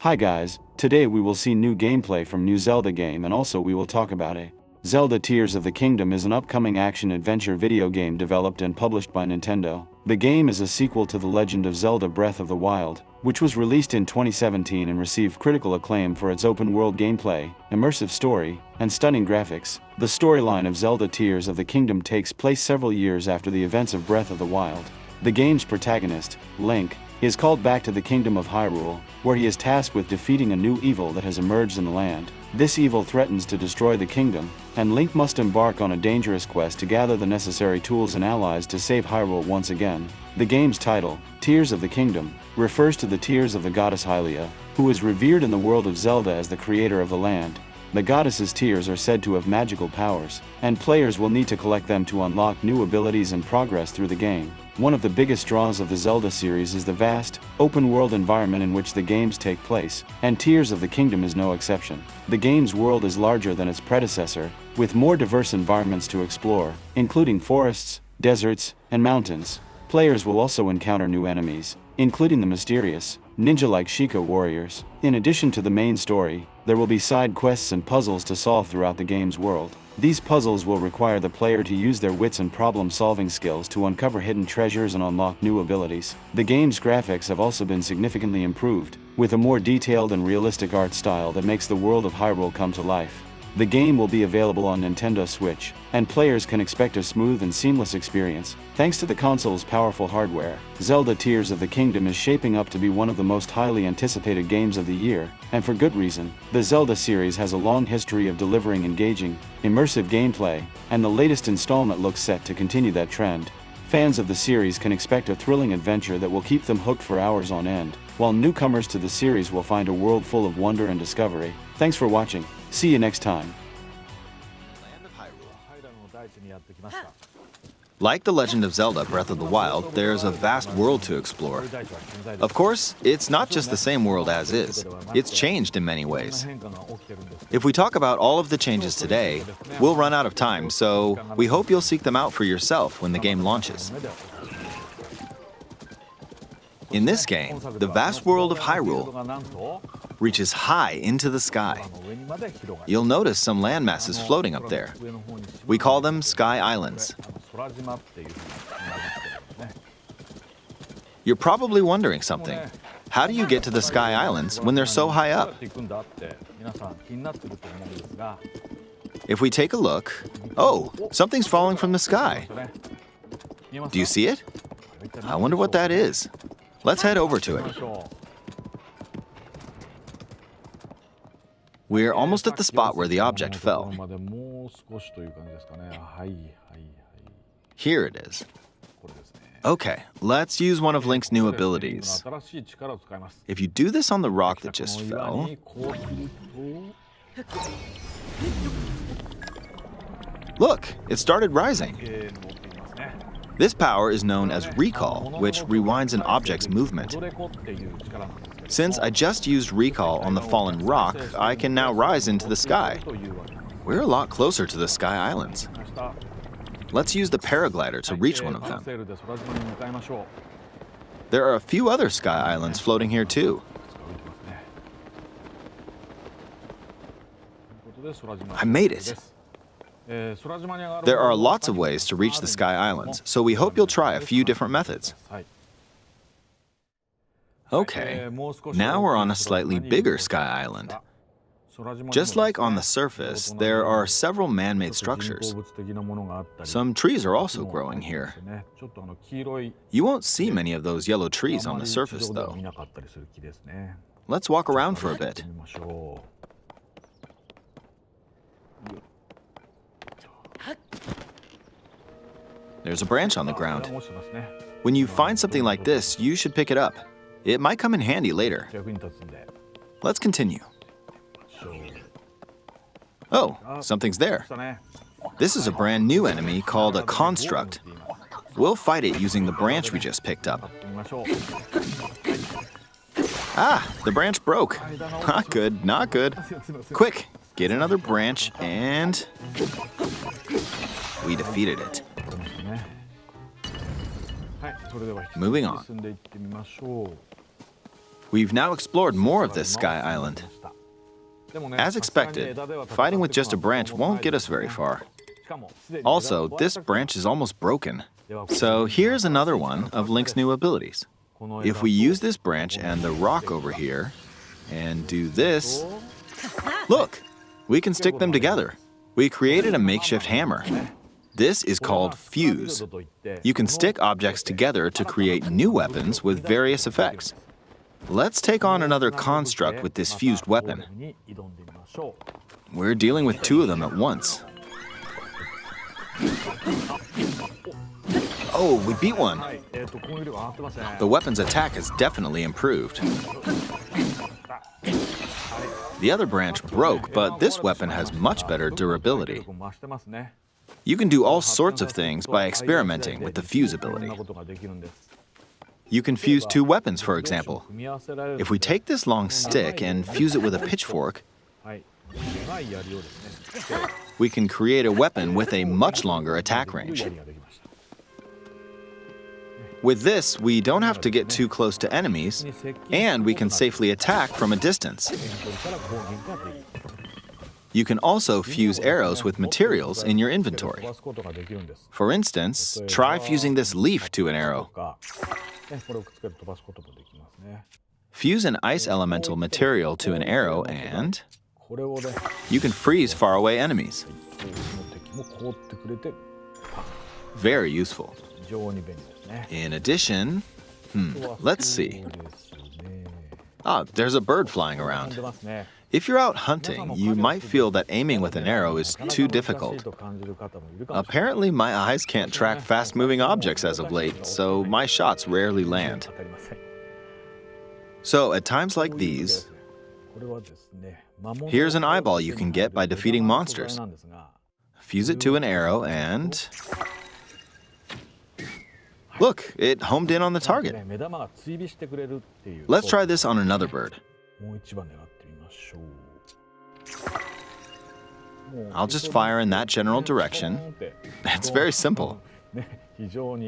Hi guys, today we will see new gameplay from new Zelda game and also we will talk about it. Zelda Tears of the Kingdom is an upcoming action-adventure video game developed and published by Nintendo. The game is a sequel to The Legend of Zelda Breath of the Wild, which was released in 2017 and received critical acclaim for its open-world gameplay, immersive story, and stunning graphics. The storyline of Zelda Tears of the Kingdom takes place several years after the events of Breath of the Wild. The game's protagonist, Link, is called back to the Kingdom of Hyrule, where he is tasked with defeating a new evil that has emerged in the land. This evil threatens to destroy the kingdom, and Link must embark on a dangerous quest to gather the necessary tools and allies to save Hyrule once again. The game's title, Tears of the Kingdom, refers to the tears of the goddess Hylia, who is revered in the world of Zelda as the creator of the land. The goddess's tears are said to have magical powers, and players will need to collect them to unlock new abilities and progress through the game. One of the biggest draws of the Zelda series is the vast, open-world environment in which the games take place, and Tears of the Kingdom is no exception. The game's world is larger than its predecessor, with more diverse environments to explore, including forests, deserts, and mountains. Players will also encounter new enemies, including the mysterious, ninja-like Sheikah warriors. In addition to the main story, there will be side quests and puzzles to solve throughout the game's world. These puzzles will require the player to use their wits and problem-solving skills to uncover hidden treasures and unlock new abilities. The game's graphics have also been significantly improved, with a more detailed and realistic art style that makes the world of Hyrule come to life. The game will be available on Nintendo Switch, and players can expect a smooth and seamless experience. Thanks to the console's powerful hardware, Zelda Tears of the Kingdom is shaping up to be one of the most highly anticipated games of the year, and for good reason. The Zelda series has a long history of delivering engaging, immersive gameplay, and the latest installment looks set to continue that trend. Fans of the series can expect a thrilling adventure that will keep them hooked for hours on end, while newcomers to the series will find a world full of wonder and discovery. Thanks for watching. See you next time. Like The Legend of Zelda Breath of the Wild, there's a vast world to explore. Of course, it's not just the same world as is. It's changed in many ways. If we talk about all of the changes today, we'll run out of time, so we hope you'll seek them out for yourself when the game launches. In this game, the vast world of Hyrule reaches high into the sky. You'll notice some land masses floating up there. We call them Sky Islands. You're probably wondering something. How do you get to the Sky Islands when they're so high up? If we take a look, oh, something's falling from the sky. Do you see it? I wonder what that is. Let's head over to it. We're almost at the spot where the object fell. Here it is. Okay, let's use one of Link's new abilities. If you do this on the rock that just fell... Look, it started rising. This power is known as recall, which rewinds an object's movement. Since I just used recall on the fallen rock, I can now rise into the sky. We're a lot closer to the Sky Islands. Let's use the paraglider to reach one of them. There are a few other Sky Islands floating here too. I made it. There are lots of ways to reach the Sky Islands, so we hope you'll try a few different methods. Okay, now we're on a slightly bigger Sky Island. Just like on the surface, there are several man-made structures. Some trees are also growing here. You won't see many of those yellow trees on the surface, though. Let's walk around for a bit. There's a branch on the ground. When you find something like this, you should pick it up. It might come in handy later. Let's continue. Oh, something's there. This is a brand new enemy called a construct. We'll fight it using the branch we just picked up. Ah, the branch broke. Not good, not good. Quick, get another branch and... we defeated it. Moving on. We've now explored more of this sky island. As expected, fighting with just a branch won't get us very far. Also, this branch is almost broken. So here's another one of Link's new abilities. If we use this branch and the rock over here, and do this, look, we can stick them together. We created a makeshift hammer. This is called fuse. You can stick objects together to create new weapons with various effects. Let's take on another construct with this fused weapon. We're dealing with two of them at once. Oh, we beat one. The weapon's attack has definitely improved. The other branch broke, but this weapon has much better durability. You can do all sorts of things by experimenting with the fuse ability. You can fuse two weapons, for example. If we take this long stick and fuse it with a pitchfork, we can create a weapon with a much longer attack range. With this, we don't have to get too close to enemies, and we can safely attack from a distance. You can also fuse arrows with materials in your inventory. For instance, try fusing this leaf to an arrow. Fuse an ice elemental material to an arrow and you can freeze faraway enemies. Very useful. In addition, let's see. There's a bird flying around. If you're out hunting, you might feel that aiming with an arrow is too difficult. Apparently, my eyes can't track fast-moving objects as of late, so my shots rarely land. So, at times like these, here's an eyeball you can get by defeating monsters. Fuse it to an arrow and... look, it homed in on the target. Let's try this on another bird. I'll just fire in that general direction. It's very simple.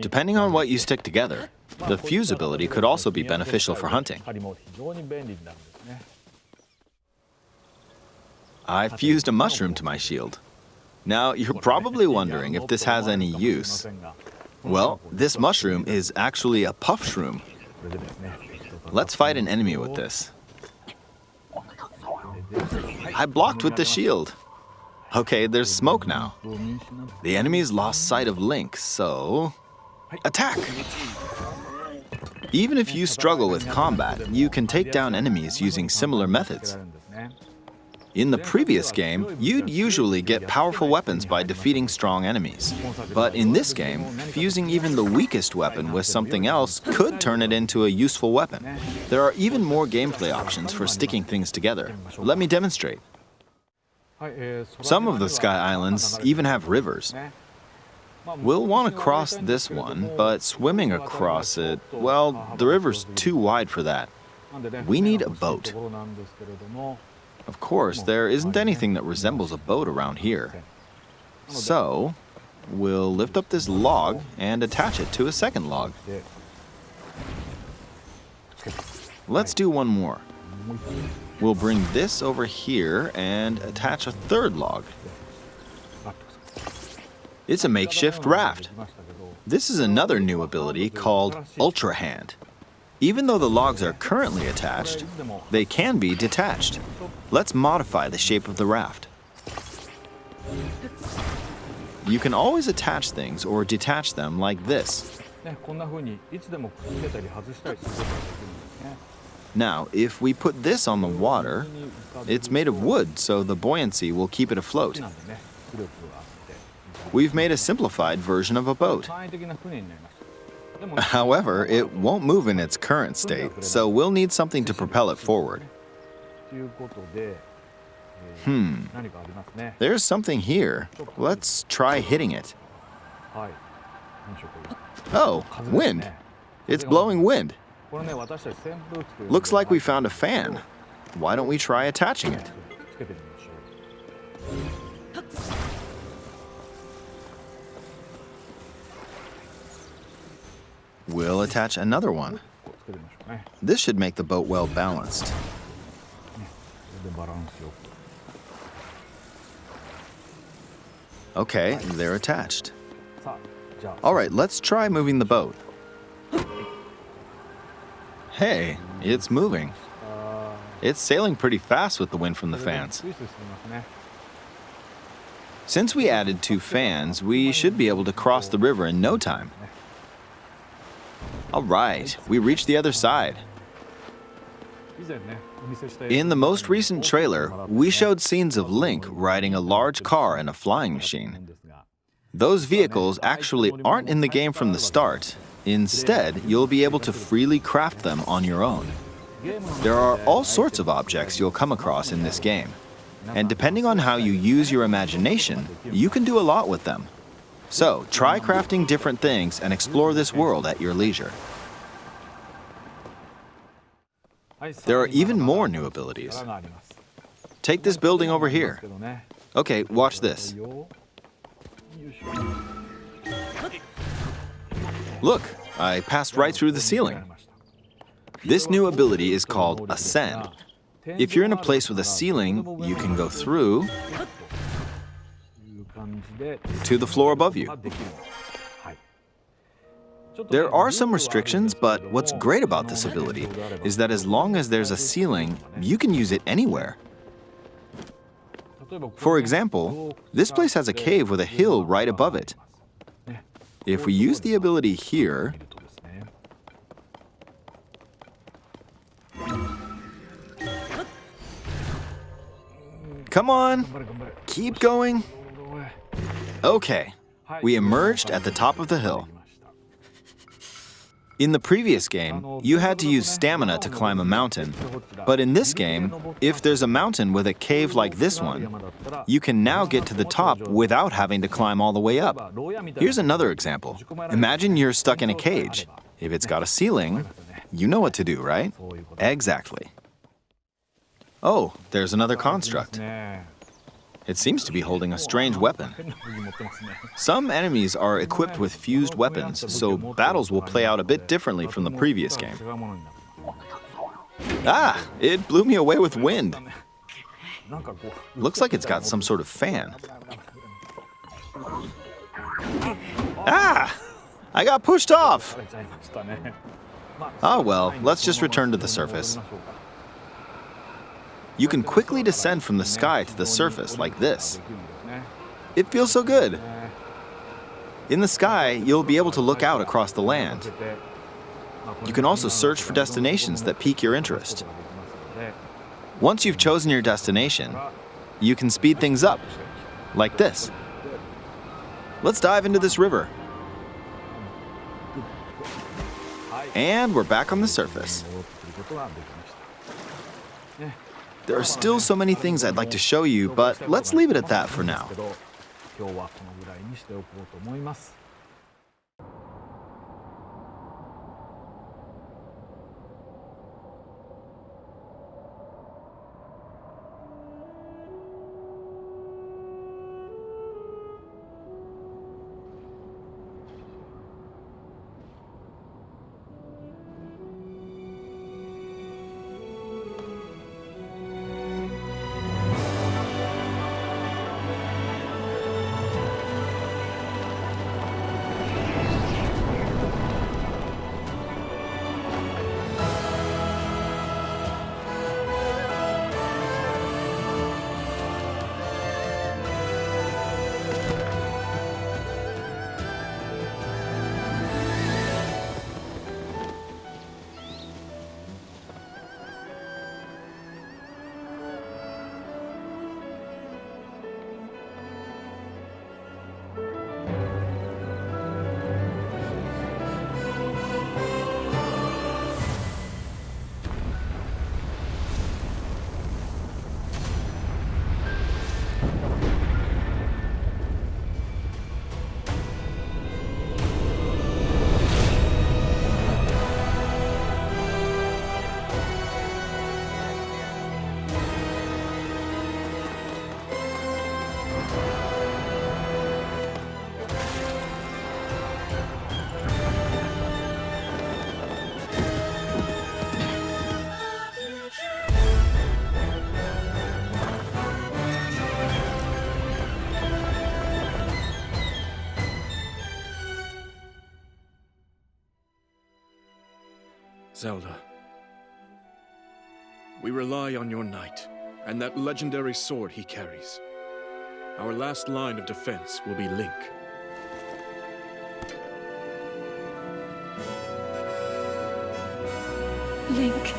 Depending on what you stick together, the fuse ability could also be beneficial for hunting. I fused a mushroom to my shield. Now, you're probably wondering if this has any use. Well, this mushroom is actually a puff shroom. Let's fight an enemy with this. I blocked with the shield. Okay, there's smoke now. The enemy's lost sight of Link, so... attack! Even if you struggle with combat, you can take down enemies using similar methods. In the previous game, you'd usually get powerful weapons by defeating strong enemies. But in this game, fusing even the weakest weapon with something else could turn it into a useful weapon. There are even more gameplay options for sticking things together. Let me demonstrate. Some of the Sky Islands even have rivers. We'll want to cross this one, but swimming across it, well, the river's too wide for that. We need a boat. Of course, there isn't anything that resembles a boat around here. So, we'll lift up this log and attach it to a second log. Let's do one more. We'll bring this over here and attach a third log. It's a makeshift raft. This is another new ability called ultrahand. Even though the logs are currently attached, they can be detached. Let's modify the shape of the raft. You can always attach things or detach them like this. Now, if we put this on the water, it's made of wood, so the buoyancy will keep it afloat. We've made a simplified version of a boat. However, it won't move in its current state, so we'll need something to propel it forward. There's something here. Let's try hitting it. Oh, wind. It's blowing wind. Looks like we found a fan. Why don't we try attaching it? We'll attach another one. This should make the boat well balanced. Okay, they're attached. All right, let's try moving the boat. Hey, it's moving. It's sailing pretty fast with the wind from the fans. Since we added 2 fans, we should be able to cross the river in no time. All right, we reached the other side. In the most recent trailer, we showed scenes of Link riding a large car and a flying machine. Those vehicles actually aren't in the game from the start. Instead, you'll be able to freely craft them on your own. There are all sorts of objects you'll come across in this game. And depending on how you use your imagination, you can do a lot with them. So, try crafting different things and explore this world at your leisure. There are even more new abilities. Take this building over here. Okay, watch this. Look, I passed right through the ceiling. This new ability is called Ascend. If you're in a place with a ceiling, you can go through to the floor above you. There are some restrictions, but what's great about this ability is that as long as there's a ceiling, you can use it anywhere. For example, this place has a cave with a hill right above it. If we use the ability here, come on, keep going. Okay, we emerged at the top of the hill. In the previous game, you had to use stamina to climb a mountain. But in this game, if there's a mountain with a cave like this one, you can now get to the top without having to climb all the way up. Here's another example. Imagine you're stuck in a cage. If it's got a ceiling, you know what to do, right? Exactly. Oh, there's another construct. It seems to be holding a strange weapon. Some enemies are equipped with fused weapons, so battles will play out a bit differently from the previous game. Ah, it blew me away with wind. Looks like it's got some sort of fan. Ah, I got pushed off. Oh well, let's just return to the surface. You can quickly descend from the sky to the surface like this. It feels so good. In the sky, you'll be able to look out across the land. You can also search for destinations that pique your interest. Once you've chosen your destination, you can speed things up, like this. Let's dive into this river. And we're back on the surface. There are still so many things I'd like to show you, but let's leave it at that for now. Zelda. We rely on your knight, and that legendary sword he carries. Our last line of defense will be Link. Link.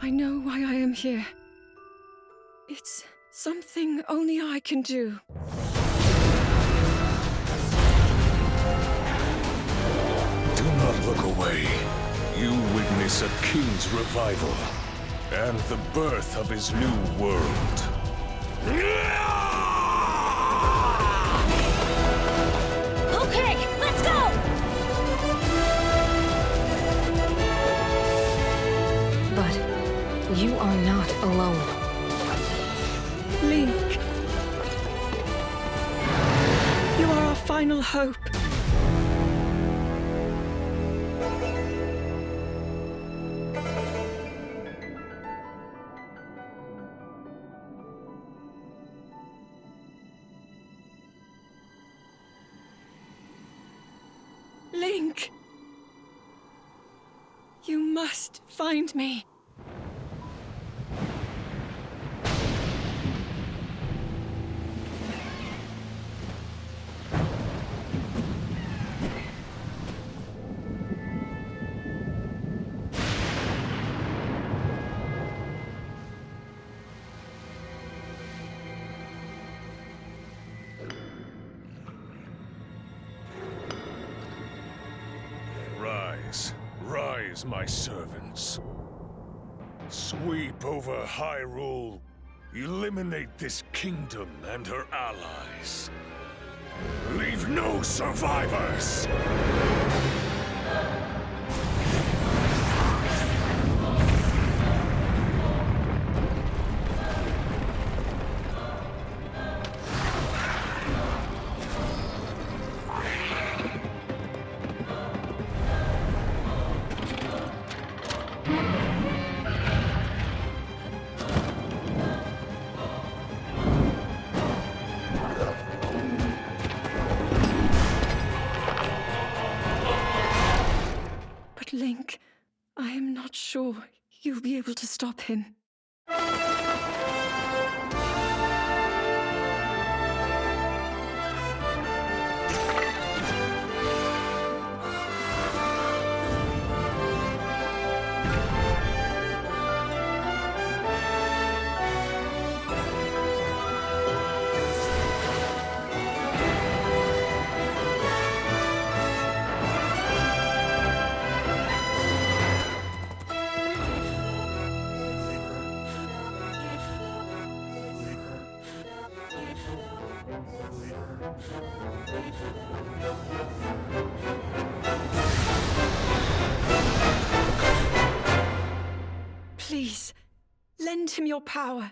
I know why I am here. It's something only I can do. Do not look away. You witness a king's revival and the birth of his new world. Okay, let's go! But you are not alone. Link. You are our final hope. Link. You must find me. Rise, rise, my servants. Sweep over Hyrule. Eliminate this kingdom and her allies. Leave no survivors! But Link, I am not sure you'll be able to stop him. Please, lend him your power.